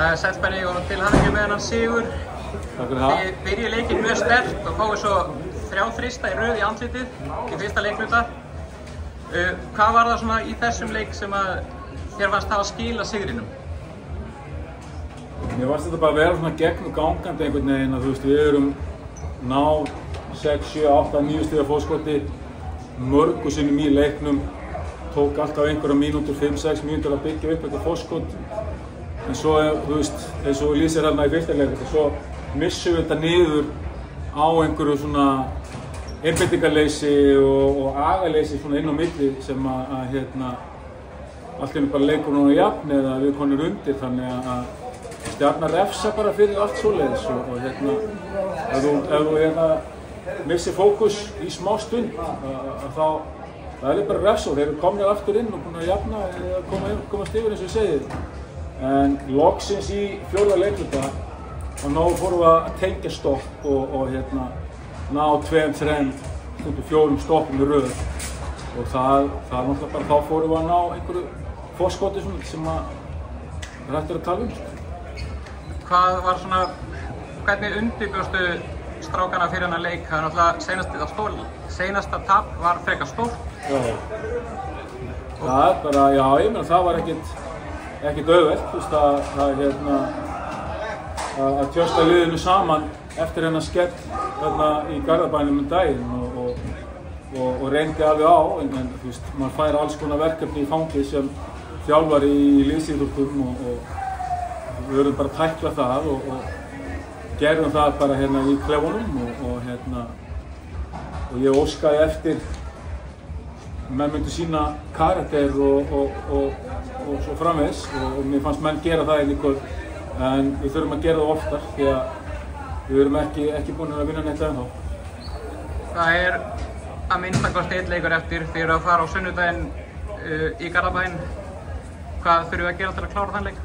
Sæll Benni og til hamingju með hennan sigur. Takk fyrir það. Þið byrjið leikinn mjög sterkt og fáið svo 3 þrista í röð í andlitið í fyrsta leikluta. Hvað var það svona í þessum leik sem að þér fannst hafa skilað sigrinum? Mér fannst þetta bara að vera svona gegnum gangandi einhvern veginn að við erum náð 6, 7, 8, 9 stiga fótskoti mörgu sinnum í leiknum. Tók alltaf einhverja mínútur, 5-6 mínútur að byggja upp eitthvað fótskot. En svo, eins og lýsir hérna í fyrsta leik, svo missum við þetta niður á einhverju svona einbeitingarleysi og agaleysi svona inn á milli sem að allt í einu bara leikur núna jafn eða við konur undir, þannig að Stjarnan refsa bara fyrir allt svoleiðis og ef þú missir fókus í smá stund þá það er bara refsa og þeir eru komnir aftur inn og búin að jafna eða komast yfir eins og ég segi. En loksins í 4. leikluta og fórum við að tengja stopp og ná 2-3 4 stoppum í röð og það náttúrulega bara þá fórum við að ná einhverju fórskoti sem að hægt að tala um. Hvað var svona, hvernig undirbjóstu strákana fyrir hennar leik? Það er náttúrulega seinasta tap var frekar stórt. Já, það er bara, já, ég meina það var ekkert auðvelt, að tjósta liðinu saman eftir hennar skell í Garðabænum daginn og reyndi alveg á, en maður fær alls konar verkefni í fangið sem þjálfari í liðsíþróttum og við verðum bara að tækla það og gerðum það bara hérna í klefunum og ég óskaði eftir menn myndi sína karakter og svo framvegis og mér fannst menn gera það í kvöld, en við þurfum að gera það oftar því að við erum ekki búin að vinna neitt ennþá. Það er að minnstakosti 1 leikur eftir, þið eru að fara á sunnudaginn í Garðabæn. Hvað þurfum við að gera til að klára þann leik?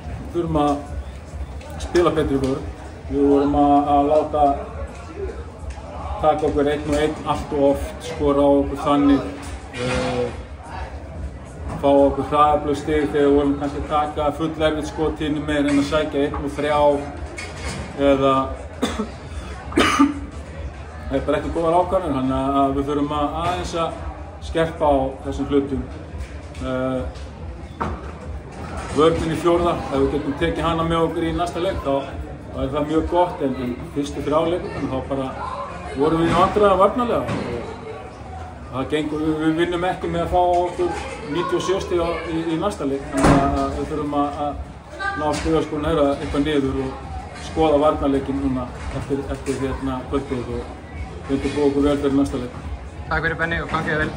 Við þurfum að spila betri vörn. Við vorum að láta taka okkur 1-1 allt og oft, skora á okkur þannig, fá okkur hraðaflug stig þegar við vorum kannski að taka full erfitt skot inn með reyna að sækja 1-3 eða það er bara ekki góðar ákvarðanir, þannig að við þurfum aðeins að skerpa á þessum hlutum. Vörnin í 4. Ef við getum tekið hana með okkur í næsta leik þá er það mjög gott, en í fyrstu 3 leikum þá bara vorum við í vandræðum varnarlega og það gengur, við vinnum ekki með að fá okkur 97 stig í næsta leik, þannig að við þurfum að ná stigaskorinn eitthvað niður og skoða varnarleikin núna eftir kvöldið og undirbúa okkur vel fyrir næsta leik. Takk fyrir Benni og gangi þér vel.